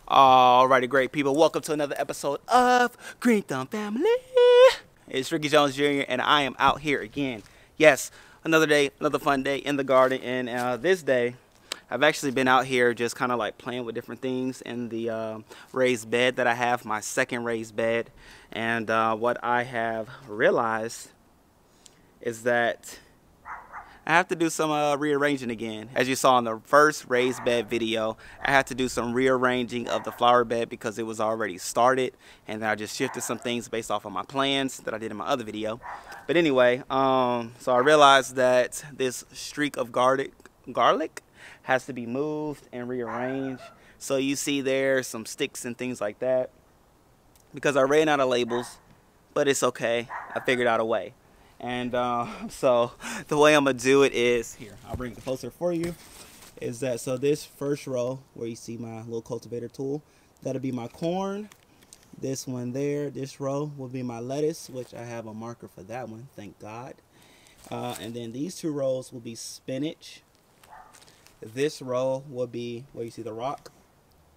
Alrighty, great people. Welcome to another episode of Green Thumb Family. It's Ricky Jones Jr. and I am out here again. Yes, another day, another fun day in the garden. And this day, I've actually been out here just kind of like playing with different things in the raised bed that I have, my second raised bed. And what I have realized is that I have to do some rearranging again. As you saw in the first raised bed video, I had to do some rearranging of the flower bed because it was already started, and then I just shifted some things based off of my plans that I did in my other video. But anyway, so I realized that this streak of garlic has to be moved and rearranged. So you see there some sticks and things like that because I ran out of labels, but it's okay. I figured out a way. And so the way I'm gonna do it is, here, I'll bring it closer for you, is that, so this first row where you see my little cultivator tool, that'll be my corn. This one there, this row will be my lettuce, which I have a marker for that one, thank God. And then these two rows will be spinach. This row will be where you see the rock,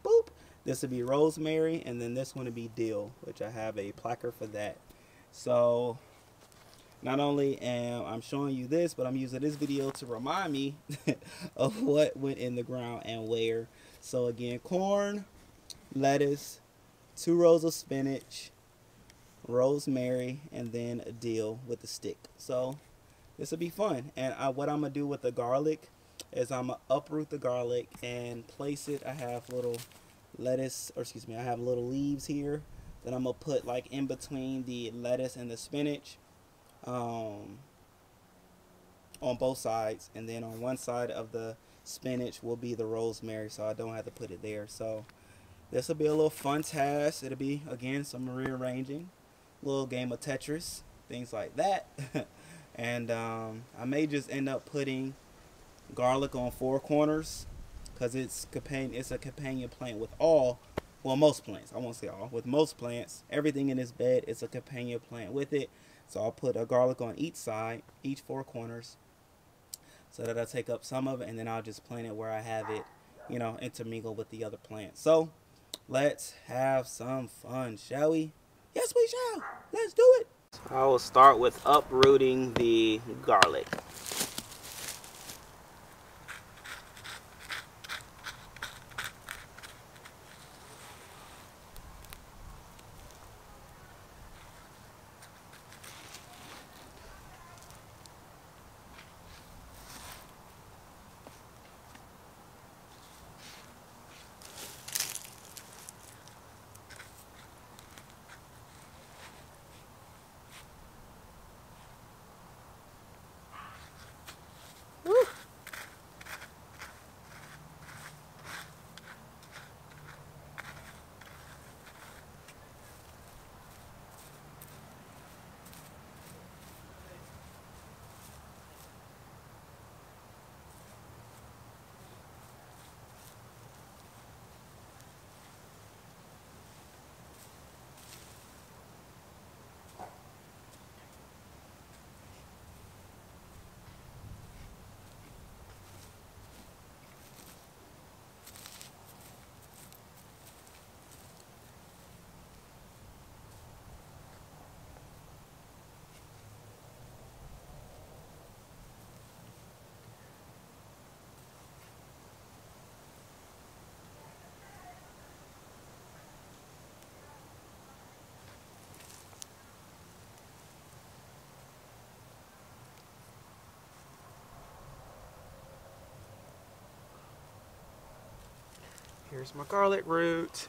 boop. This will be rosemary, and then this one will be dill, which I have a placard for that. So not only am I showing you this, but I'm using this video to remind me of what went in the ground and where. So again, corn, lettuce, 2 rows of spinach, rosemary, and then a dill with the stick. So this will be fun. And what I'm going to do with the garlic is I'm going to uproot the garlic and place it. I have little lettuce, or excuse me, I have little leaves here that I'm going to put like in between the lettuce and the spinach. On both sides, and then on one side of the spinach will be the rosemary, so I don't have to put it there. So this will be a little fun task. It'll be, again, some rearranging, little game of Tetris, things like that. And I may just end up putting garlic on 4 corners because it's a companion plant with all, well, most plants. I won't say all. With most plants, everything in this bed is a companion plant with it. So I'll put a garlic on each side, each 4 corners, so that I'll take up some of it, and then I'll just plant it where I have it, you know, intermingle with the other plants. So let's have some fun, shall we? Yes, we shall. Let's do it. So I will start with uprooting the garlic. Here's my garlic root.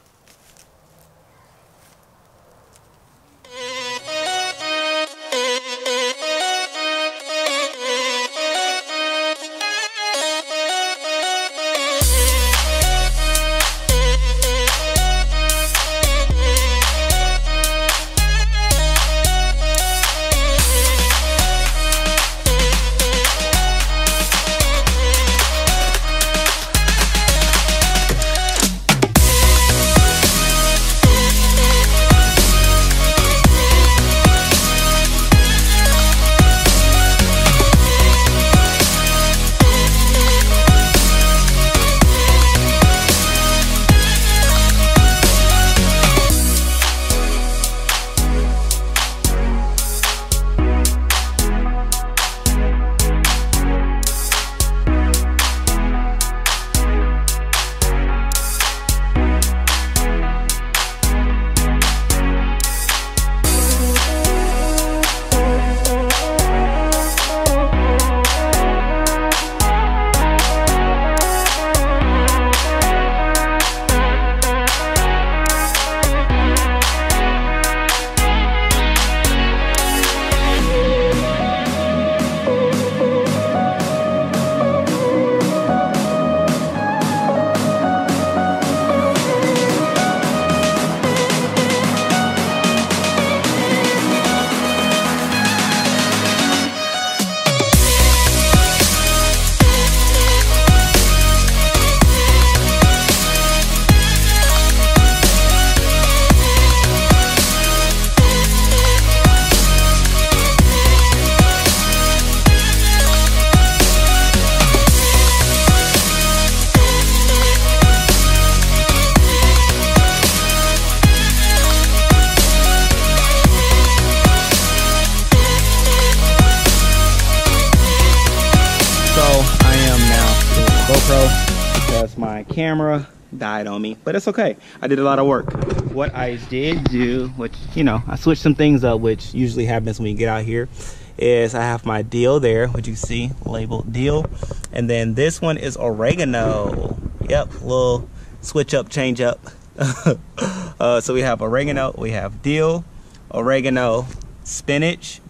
camera died on me, but it's okay. I did a lot of work. What I did do, which, you know, I switched some things up, which usually happens when you get out here, is I have my dill there, which you see labeled dill, and then this one is oregano. Yep, little switch up, change up. So we have oregano, we have dill, oregano, spinach.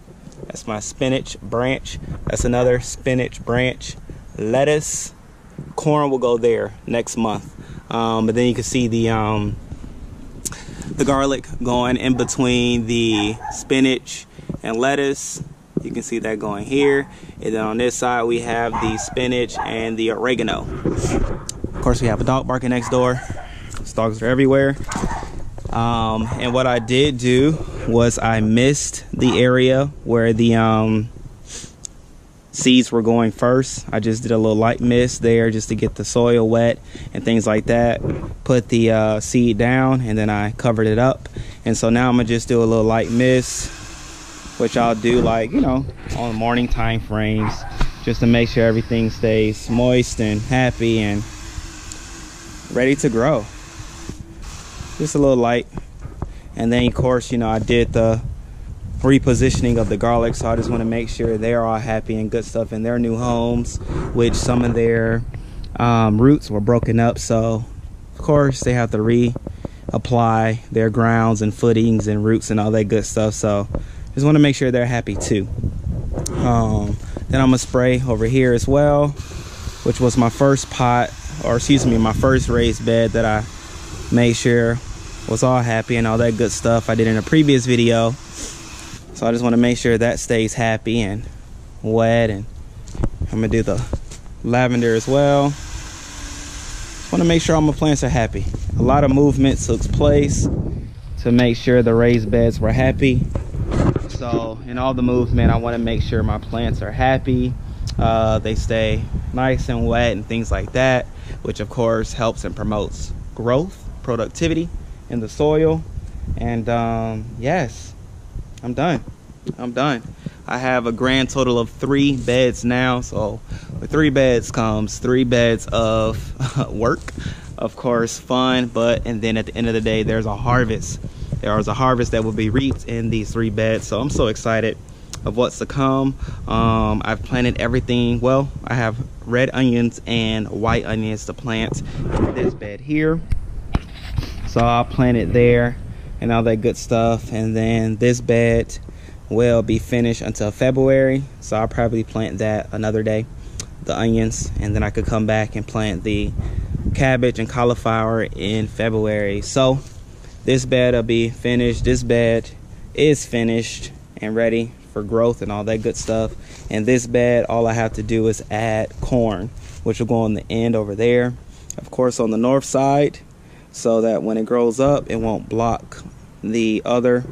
That's my spinach branch. That's another spinach branch. Lettuce, corn will go there next month. But then you can see the garlic going in between the spinach and lettuce. You can see that going here. And then on this side we have the spinach and the oregano. Of course, we have a dog barking next door. Those dogs are everywhere. And what I did do was I missed the area where the seeds were going first. I just did a little light mist there just to get the soil wet and things like that. Put the seed down, and then I covered it up. And so now I'm gonna just do a little light mist, which I'll do, like, you know, on morning time frames, just to make sure everything stays moist and happy and ready to grow. Just a little light. And then of course, you know, I did the repositioning of the garlic, so I just want to make sure they're all happy and good stuff in their new homes, which some of their roots were broken up, so of course they have to reapply their grounds and footings and roots and all that good stuff. So just want to make sure they're happy too. Then I'm gonna spray over here as well, which was my first pot, or excuse me, my first raised bed that I made sure was all happy and all that good stuff I did in a previous video. So I just want to make sure that stays happy and wet. And I'm gonna do the lavender as well. Just want to make sure all my plants are happy. A lot of movement took place to make sure the raised beds were happy. So in all the movement, I want to make sure my plants are happy. They stay nice and wet and things like that, which of course helps and promotes growth, productivity in the soil. And yes, I'm done. I have a grand total of 3 beds now. So with 3 beds comes 3 beds of work, of course, fun, and then at the end of the day, there's a harvest. There is a harvest that will be reaped in these 3 beds. So I'm so excited of what's to come. I've planted everything. Well, I have red onions and white onions to plant in this bed here. So I'll plant it there and all that good stuff. And then this bed will be finished until February. So I'll probably plant that another day, the onions, and then I could come back and plant the cabbage and cauliflower in February. So this bed will be finished. This bed is finished and ready for growth and all that good stuff. And this bed, all I have to do is add corn, which will go on the end over there, of course, on the north side, so that when it grows up, it won't block the other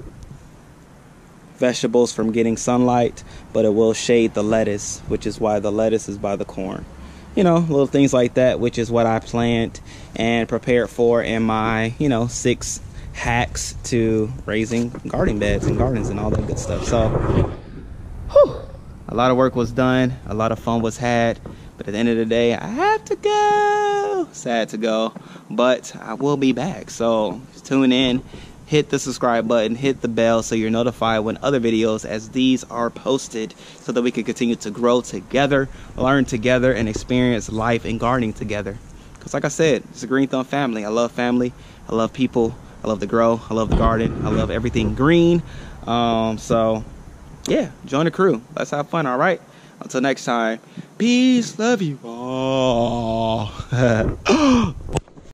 vegetables from getting sunlight, but it will shade the lettuce, which is why the lettuce is by the corn. You know, little things like that, which is what I planned and prepared for in my, you know, 6 hacks to raising garden beds and gardens and all that good stuff. So whew, a lot of work was done, a lot of fun was had, but at the end of the day, I have to go. Sad to go, but I will be back. So tune in, hit the subscribe button, hit the bell so you're notified when other videos as these are posted, so that we can continue to grow together, learn together, and experience life and gardening together. Because like I said, it's a Green Thumb family. I love family, I love people, I love to grow, I love the garden, I love everything green. So yeah, join the crew. Let's have fun, all right? Until next time, peace, love you all.